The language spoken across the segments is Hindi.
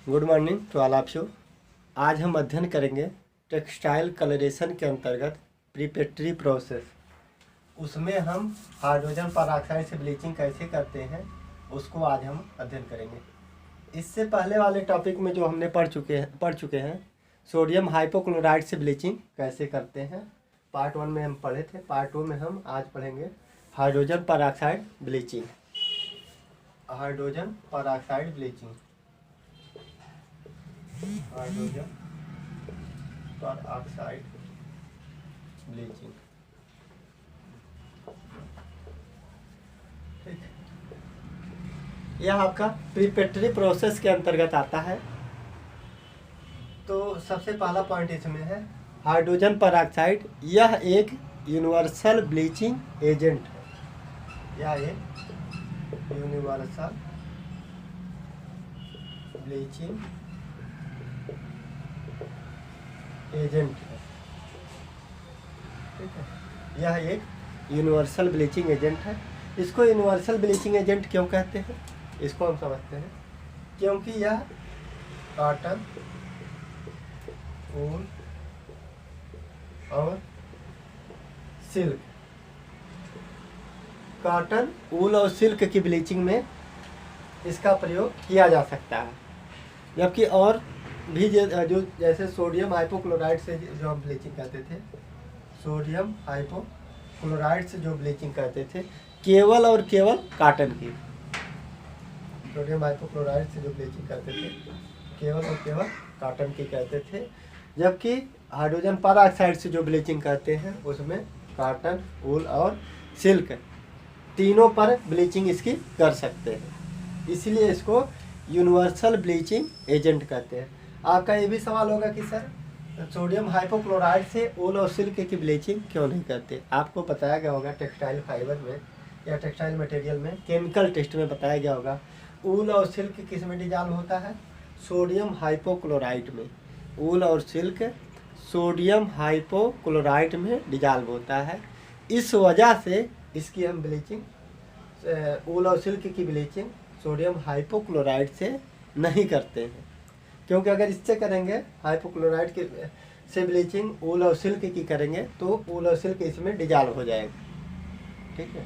Good morning to all of you. आज हम अध्ययन करेंगे टेक्सटाइल कलरेशन के अंतर्गत प्रीपेट्री प्रोसेस। उसमें हम हाइड्रोजन परऑक्साइड से ब्लीचिंग कैसे करते हैं उसको आज हम अध्ययन करेंगे। इससे पहले वाले टॉपिक में जो हमने पढ़ चुके हैं सोडियम हाइपोक्लोराइड से ब्लीचिंग कैसे करते हैं। पार्ट 1 में हम पढ़े थे। पार्ट 2 में हम आज पढ़ेंगे hydrogen peroxide bleaching. Hydrogen peroxide bleaching, hydrogen peroxide bleaching. ठीक है, यह आपका प्रीपेट्री प्रोसेस के अंतर्गत आता है। तो सबसे पहला पॉइंट इसमें है हाइड्रोजन परऑक्साइड। यह एक यूनिवर्सल ब्लीचिंग एजेंट है। यह एक यूनिवर्सल ब्लीचिंग एजेंट है। ठीक है, यह एक यूनिवर्सल ब्लीचिंग एजेंट है। इसको यूनिवर्सल ब्लीचिंग एजेंट क्यों कहते हैं इसको हम समझते हैं। क्योंकि यह कॉटन, ऊन और सिल्क, कॉटन, ऊल और सिल्क की ब्लीचिंग में इसका प्रयोग किया जा सकता है। जबकि और भी जो जैसे सोडियम हाइपोक्लोराइड से जो हम ब्लीचिंग करते थे, सोडियम हाइपोक्लोराइड से जो ब्लीचिंग करते थे केवल और केवल कॉटन की। सोडियम हाइपोक्लोराइड से जो ब्लीचिंग करते थे केवल और केवल कॉटन की करते थे। जबकि हाइड्रोजन परऑक्साइड से जो ब्लीचिंग करते हैं उसमें कॉटन, ऊल और सिल्क तीनों पर ब्लीचिंग इसकी कर सकते हैं। इसलिए इसको यूनिवर्सल ब्लीचिंग एजेंट कहते हैं। आपका ये भी सवाल होगा कि सर सोडियम हाइपोक्लोराइड से ऊल और सिल्क की ब्लीचिंग क्यों नहीं करते। आपको बताया गया होगा टेक्सटाइल फाइबर में या टेक्सटाइल मटेरियल में केमिकल टेस्ट में बताया गया होगा ऊल और सिल्क किस में डिजॉल्व होता है, सोडियम हाइपोक्लोराइड में। ऊल और सिल्क सोडियम हाइपोक्लोराइड में डिजॉल्व होता है। इस वजह से इसकी हम ब्लीचिंग, ऊल और सिल्क की ब्लीचिंग सोडियम हाइपोक्लोराइड से नहीं करते हैं। क्योंकि अगर इससे करेंगे हाइपोक्लोराइड के से ब्लीचिंग ऊल और सिल्क की करेंगे तो ऊल और सिल्क इसमें डिजॉल्व हो जाएगा। ठीक है,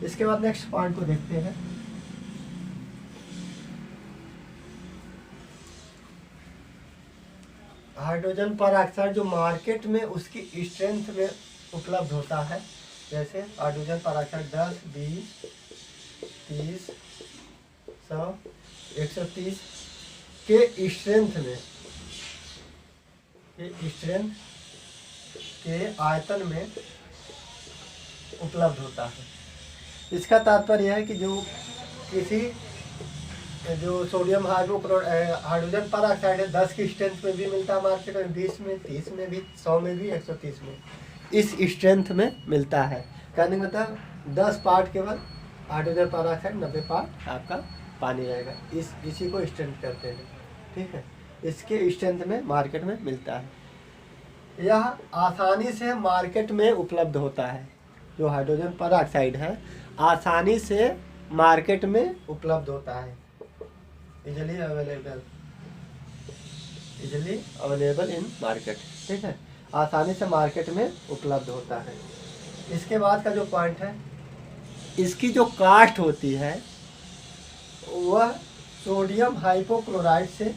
इसके बाद नेक्स्ट पॉइंट को देखते हैं। हाइड्रोजन परऑक्साइड जो मार्केट में उसकी स्ट्रेंथ में उपलब्ध होता है, जैसे हाइड्रोजन परऑक्साइड 10, 20, 30, 100, 130 के स्ट्रेंथ में, के आयतन में उपलब्ध होता है। इसका तात्पर्य है कि जो सोडियम हाइड्रोजन परऑक्साइड है 10 की स्ट्रेंथ में भी मिलता है मार्केट में, 20 में, 30 में भी, 100 में भी, 130 में, इस स्ट्रेंथ में मिलता है। कहने का मतलब 10 पार्ट केवल हाइड्रोजन परऑक्साइड, 90 पार्ट आपका पानी रहेगा। इसी को स्ट्रेंथ कहते हैं। ठीक है, इसके स्ट्रेंथ में मार्केट में मिलता है। यह आसानी से मार्केट में उपलब्ध होता है। जो हाइड्रोजन परऑक्साइड है आसानी से मार्केट में उपलब्ध होता है। Easily available in market. ठीक है, आसानी से मार्केट में उपलब्ध होता है। इसके बाद का जो पॉइंट है, इसकी जो कास्ट होती है वह सोडियम हाइपोक्लोराइड से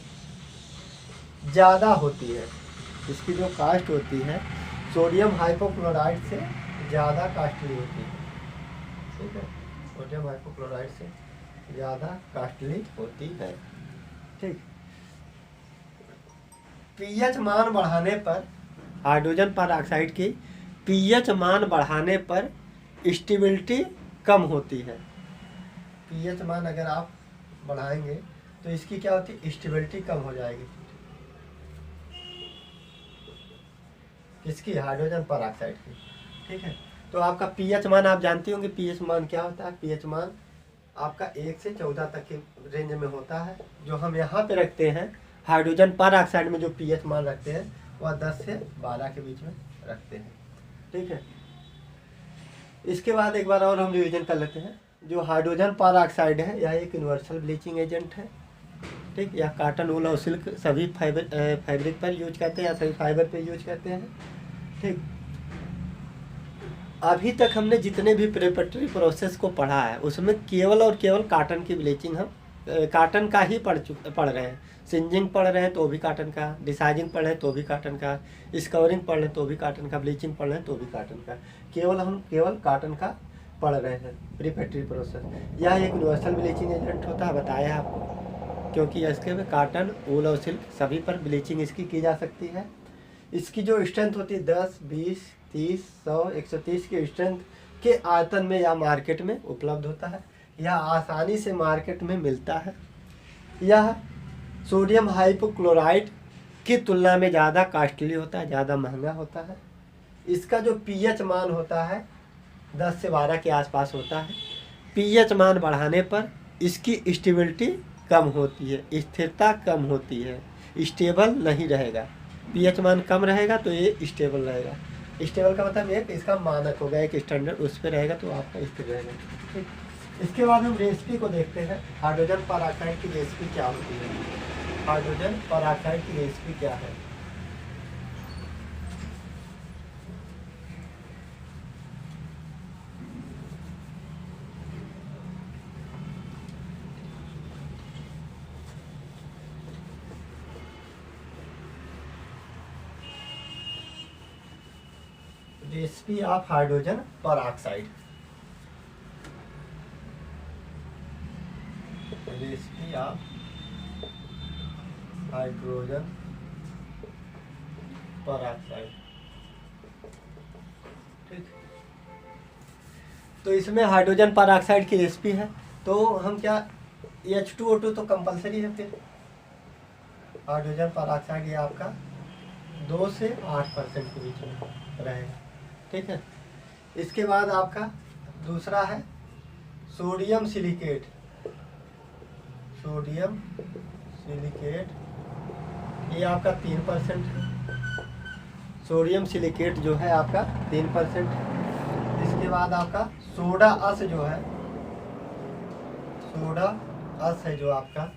ज़्यादा होती है। इसकी जो कास्ट होती है सोडियम हाइपोक्लोराइड से ज़्यादा कास्टली होती है। ठीक है, सोडियम हाइपोक्लोराइड से ज़्यादा कास्टली होती है। ठीक, पीएच मान बढ़ाने पर हाइड्रोजन परऑक्साइड की पीएच मान बढ़ाने पर स्टेबिलिटी कम होती है। पीएच मान अगर आप बढ़ाएंगे तो इसकी क्या होती है, स्टेबिलिटी कम हो जाएगी। इसकी हाइड्रोजन परऑक्साइड की। ठीक है, तो आपका पीएच मान आप जानते होंगे पीएच मान क्या होता है। पीएच मान आपका 1 से 14 तक के रेंज में होता है। जो हम यहाँ पे रखते हैं हाइड्रोजन परऑक्साइड में जो पीएच मान रखते हैं वह 10 से 12 के बीच में रखते हैं। ठीक है, इसके बाद एक बार और हम रिवीजन कर लेते हैं। जो हाइड्रोजन परऑक्साइड है यह एक यूनिवर्सल ब्लीचिंग एजेंट है। ठीक। या कॉटन, वूल और सिल्क सभी फैब्रिक पर यूज करते हैं या सभी फाइबर पे यूज करते हैं। ठीक। अभी तक हमने जितने भी प्रिपरेटरी प्रोसेस को पढ़ा है उसमें केवल और केवल कॉटन की ब्लीचिंग हम कॉटन का ही पढ़ रहे हैं। सिंजिंग पढ़ रहे हैं तो भी कॉटन का, डिसाइजिंग पढ़ रहे हैं तो भी कॉटन का, स्कवरिंग पढ़ रहे हैं तो भी कॉटन का, ब्लीचिंग पढ़ रहे हैं तो भी कॉटन का। हम केवल कॉटन का पढ़ रहे हैं प्रिपरेटरी प्रोसेस। यह एक यूनिवर्सल ब्लीचिंग एजेंट होता है, बताया आपको, क्योंकि इसके में कॉटन, वूल और सिल्क सभी पर ब्लीचिंग इसकी की जा सकती है। इसकी जो स्ट्रेंथ होती है 10, 20, 30, 100, 130 के स्ट्रेंथ के आयतन में या मार्केट में उपलब्ध होता है, यह आसानी से मार्केट में मिलता है। यह सोडियम हाइपोक्लोराइड की तुलना में ज़्यादा कॉस्टली होता है, ज़्यादा महंगा होता है। इसका जो पीएच मान होता है 10 से 12 के आसपास होता है। पीएच मान बढ़ाने पर इसकी स्टेबिलिटी कम होती है, स्थिरता कम होती है, स्टेबल नहीं रहेगा। पीएच मान कम रहेगा तो ये स्टेबल रहेगा। स्टेबल का मतलब एक इसका मानक होगा, एक स्टैंडर्ड, उस पर रहेगा तो आपका स्थिर रहेगा। ठीक। इसके बाद हम रेसिपी को देखते हैं, हाइड्रोजन पेरोक्साइड की रेसिपी क्या होती है। हाइड्रोजन पेरोक्साइड की रेसिपी क्या है। Recipe of hydrogen peroxide. Recipe of hydrogen peroxide. ठीक। तो इसमें हाइड्रोजन पेरोक्साइड की रेसिपी है, तो हम क्या, H2O2 तो कंपलसरी है। फिर हाइड्रोजन पेरोक्साइड ये आपका 2 से 8% के बीच में रहेगा। ठीक है। इसके बाद आपका दूसरा है सोडियम सिलिकेट। सोडियम सिलिकेट ये आपका 3% है। सोडियम सिलिकेट जो है आपका 3%। इसके बाद आपका सोडा अस जो है, सोडा अस है जो आपका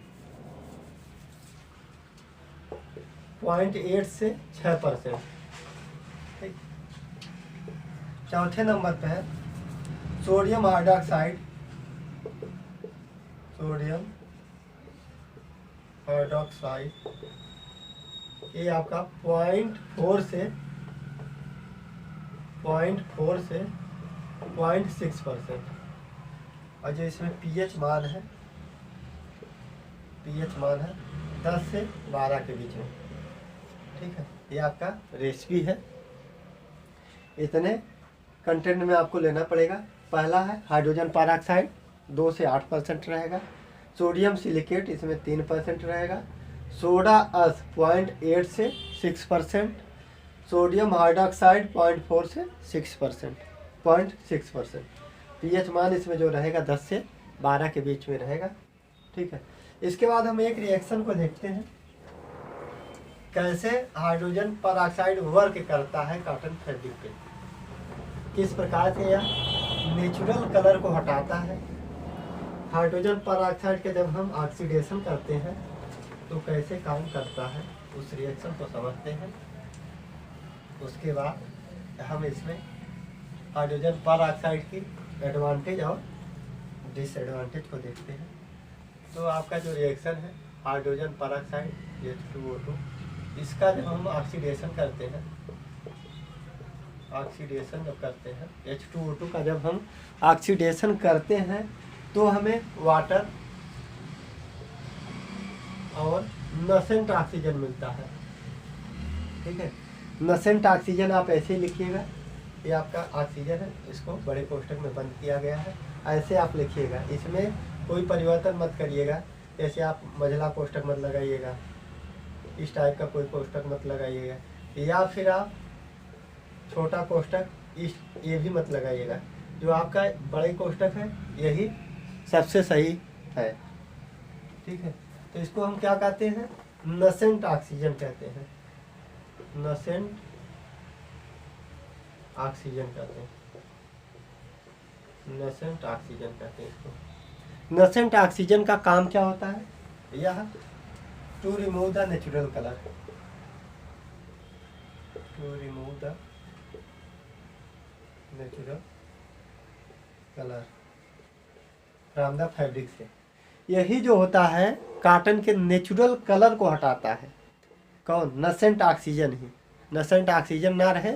0.8 से 6%। ठीक। चौथे नंबर पे है सोडियम हाइड्रोक्साइड। सोडियम हाइड्रोक्साइड ये आपका 0.4 से 0.6%। और जो इसमें पीएच मान है, पीएच मान है 10 से 12 के बीच में। ठीक है। ये आपका रेसिपी है। इतने कंटेंट में आपको लेना पड़ेगा। पहला है हाइड्रोजन पेरोक्साइड 2 से 8% रहेगा। सोडियम सिलिकेट इसमें 3% रहेगा। सोडा अस 0.8 से 6%। सोडियम हाइड्रोक्साइड 0.4 से 0.6%। पीएच मान इसमें जो रहेगा 10 से 12 के बीच में रहेगा। ठीक है। इसके बाद हम एक रिएक्शन को देखते हैं, कैसे हाइड्रोजन पेरोक्साइड वर्क करता है कॉटन फैब्रिक पे, किस प्रकार से यह नेचुरल कलर को हटाता है। हाइड्रोजन पेरोक्साइड के जब हम ऑक्सीडेशन करते हैं तो कैसे काम करता है, उस रिएक्शन को समझते हैं। उसके बाद हम इसमें हाइड्रोजन पेरोक्साइड की एडवांटेज और डिसएडवांटेज को देखते हैं। तो आपका जो रिएक्शन है हाइड्रोजन पेरोक्साइड H2O2, इसका जब हम ऑक्सीडेशन करते हैं, ऑक्सीडेशन जब करते हैं H2O2 का जब हम ऑक्सीडेशन करते हैं तो हमें वाटर और नसेंट ऑक्सीजन मिलता है। ठीक है। नसेंट ऑक्सीजन आप ऐसे ही लिखिएगा, ये आपका ऑक्सीजन है, इसको बड़े कोष्ठक में बंद किया गया है, ऐसे आप लिखिएगा। इसमें कोई परिवर्तन मत करिएगा, जैसे आप मझला कोष्ठक मत लगाइएगा, इस टाइप का कोई कोष्ठक मत लगाइएगा, या फिर आप छोटा कोष्ठक इस ये भी मत लगाइएगा। जो आपका बड़े कोष्ठक है यही सबसे सही है। ठीक है। तो इसको हम क्या कहते हैं, नसेंट ऑक्सीजन कहते हैं। नसेंट ऑक्सीजन कहते हैं, नसेंट ऑक्सीजन कहते हैं इसको। नसेंट ऑक्सीजन का काम क्या होता है, यह to remove the natural colour, to remove the natural colour from the fabric से। यही जो होता है कॉटन के नेचुरल कलर को हटाता है। कौन? नसेंट ऑक्सीजन ही। नसेंट ऑक्सीजन ना रहे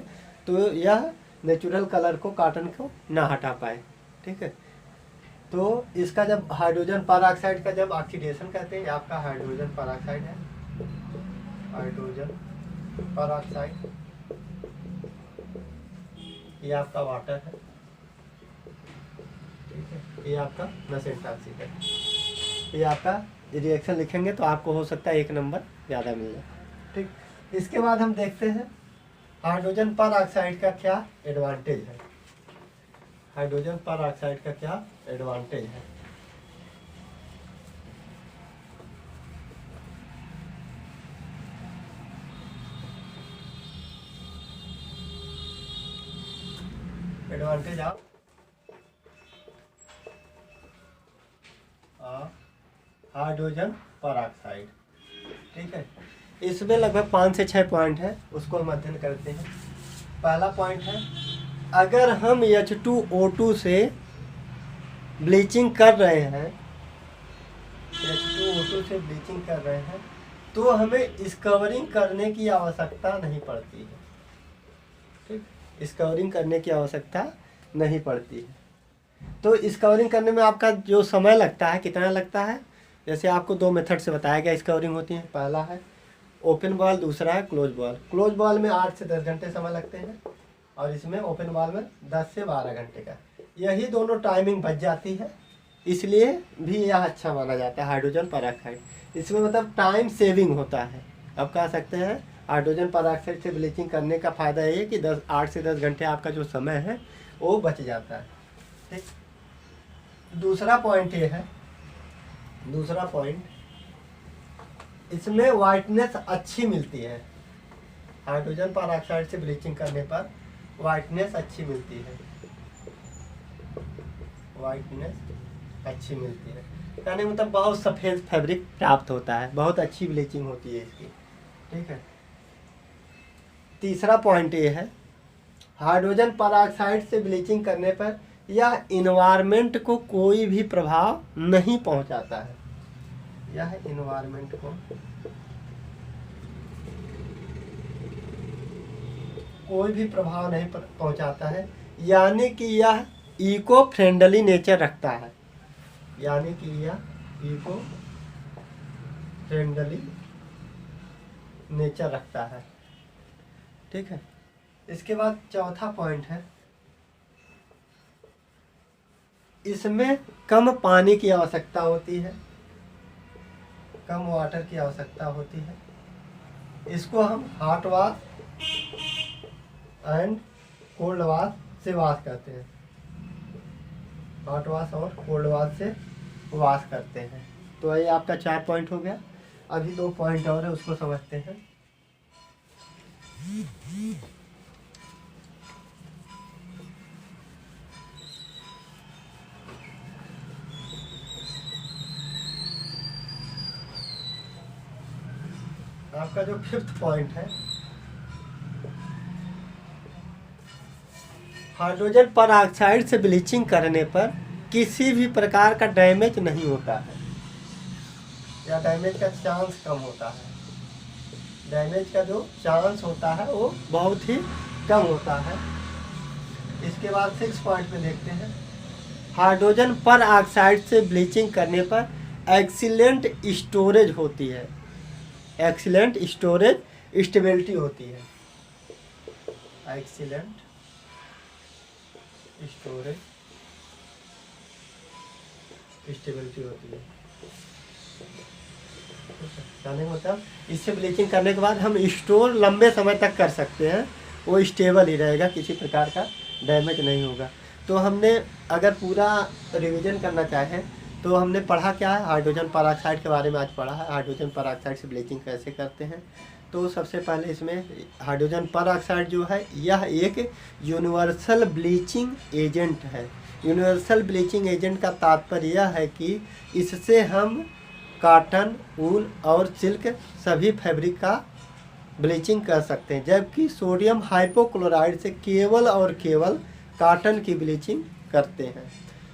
तो यह नेचुरल कलर को कॉटन को ना हटा पाए। ठीक है, तो इसका जब हाइड्रोजन परऑक्साइड का जब ऑक्सीडेशन कहते हैं, आपका हाइड्रोजन परऑक्साइड है, हाइड्रोजन परऑक्साइड, ये आपका वाटर है। ठीक है, ये आपका नसेंट ऑक्सीजन। ये आपका रिएक्शन लिखेंगे तो आपको हो सकता है 1 नंबर ज़्यादा मिल जाए। ठीक, इसके बाद हम देखते हैं हाइड्रोजन परऑक्साइड का क्या एडवांटेज है। हाइड्रोजन परऑक्साइड का क्या एडवांटेज है। Advantage of hydrogen peroxide. ठीक है, इसमें लगभग 5 से 6 पॉइंट है, उसको हम अध्ययन करते हैं। पहला पॉइंट है, अगर हम H2O2 से ब्लीचिंग कर रहे हैं, H2O2 से ब्लीचिंग कर रहे हैं, तो हमें स्कवरिंग करने की आवश्यकता नहीं पड़ती है। ठीक, स्कवरिंग करने की आवश्यकता नहीं पड़ती है। तो स्कवरिंग करने में आपका जो समय लगता है कितना लगता है, जैसे आपको 2 मेथड से बताया गया स्कवरिंग होती है। पहला है ओपन बॉल, दूसरा है क्लोज बॉल। क्लोज बॉल में 8 से 10 घंटे समय लगते हैं और इसमें ओपन बॉल में 10 से 12 घंटे का। यही दोनों टाइमिंग बच जाती है, इसलिए भी यह अच्छा माना जाता है हाइड्रोजन परऑक्साइड। इसमें मतलब टाइम सेविंग होता है। अब कह सकते हैं हाइड्रोजन परऑक्साइड से ब्लीचिंग करने का फ़ायदा ये है कि 8 से 10 घंटे आपका जो समय है वो बच जाता है। ठीक, दूसरा पॉइंट ये है, दूसरा पॉइंट, इसमें वाइटनेस अच्छी मिलती है। हाइड्रोजन परऑक्साइड से ब्लीचिंग करने पर वाइटनेस अच्छी मिलती है, वाइटनेस अच्छी मिलती है, यानी मतलब बहुत सफ़ेद फैब्रिक प्राप्त होता है, बहुत अच्छी ब्लीचिंग होती है इसकी। ठीक है, तीसरा पॉइंट ये है, हाइड्रोजन परऑक्साइड से ब्लीचिंग करने पर यह इन्वायरमेंट को कोई भी प्रभाव नहीं पहुंचाता है। यह इन्वायरमेंट को कोई भी प्रभाव नहीं पहुंचाता है, यानी कि यह इको फ्रेंडली नेचर रखता है, यानी कि यह इको फ्रेंडली नेचर रखता है। ठीक है, इसके बाद चौथा पॉइंट है, इसमें कम पानी की आवश्यकता होती है, कम वाटर की आवश्यकता होती है। इसको हम hot wash and cold wash से वाश करते हैं, हॉट वाश और कोल्ड वाश से वाश करते हैं। तो ये आपका 4 पॉइंट हो गया। अभी 2 पॉइंट और है, उसको समझते हैं। आपका जो 5th पॉइंट है, हाइड्रोजन परऑक्साइड से ब्लीचिंग करने पर किसी भी प्रकार का डैमेज नहीं होता है, या डैमेज का चांस कम होता है। डैमेज का जो चांस होता है वो बहुत ही कम होता है। इसके बाद 6 पॉइंट में देखते हैं, हाइड्रोजन परऑक्साइड से ब्लीचिंग करने पर एक्सीलेंट स्टोरेज होती है, एक्सीलेंट स्टोरेज स्टेबिलिटी होती है, एक्सीलेंट स्टोरेज स्टेबिलिटी होती है। यानी मतलब इससे ब्लीचिंग करने के बाद हम स्टोर लंबे समय तक कर सकते हैं, वो स्टेबल ही रहेगा, किसी प्रकार का डैमेज नहीं होगा। तो हमने अगर पूरा रिवीजन करना चाहें तो हमने पढ़ा क्या है, हाइड्रोजन परऑक्साइड के बारे में आज पढ़ा है, हाइड्रोजन परऑक्साइड से ब्लीचिंग कैसे करते हैं। तो सबसे पहले इसमें हाइड्रोजन परऑक्साइड जो है यह एक यूनिवर्सल ब्लीचिंग एजेंट है। यूनिवर्सल ब्लीचिंग एजेंट का तात्पर्य यह है कि इससे हम कॉटन, वूल और सिल्क सभी फैब्रिक का ब्लीचिंग कर सकते हैं, जबकि सोडियम हाइपोक्लोराइड से केवल और केवल कॉटन की ब्लीचिंग करते हैं।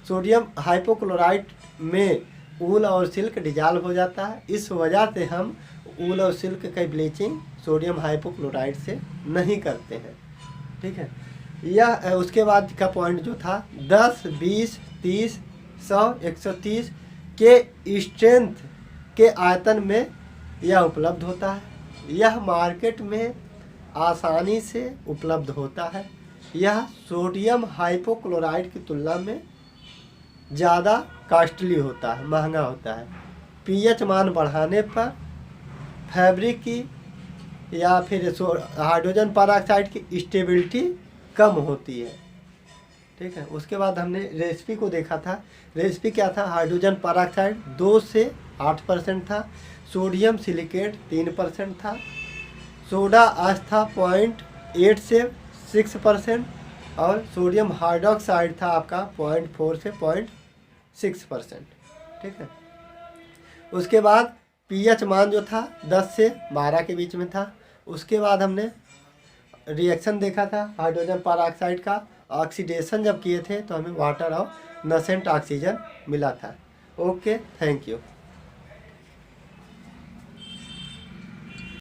सोडियम हाइपोक्लोराइड में वूल और सिल्क डिजॉल्व हो जाता है, इस वजह से हम वूल और सिल्क की ब्लीचिंग सोडियम हाइपोक्लोराइड से नहीं करते हैं। ठीक है, यह उसके बाद का पॉइंट जो था 10, 20, 30, 100, 130 के स्ट्रेंथ के आयतन में यह उपलब्ध होता है। यह मार्केट में आसानी से उपलब्ध होता है। यह सोडियम हाइपोक्लोराइड की तुलना में ज़्यादा कॉस्टली होता है, महंगा होता है। पीएच मान बढ़ाने पर फैब्रिक की या फिर हाइड्रोजन पेरोक्साइड की स्टेबिलिटी कम होती है। ठीक है, उसके बाद हमने रेसिपी को देखा था। रेसिपी क्या था? हाइड्रोजन पेरोक्साइड 2 से 8% था, सोडियम सिलिकेट 3% था, सोडा आश था 0.8 से 6% और सोडियम हाइड्रोक्साइड था आपका 0.4 से 0.6%। ठीक है, उसके बाद पीएच मान जो था 10 से 12 के बीच में था। उसके बाद हमने रिएक्शन देखा था हाइड्रोजन पेरोक्साइड का। ऑक्सीडेशन जब किए थे तो हमें वाटर और नसेंट ऑक्सीजन मिला था। Okay, thank you.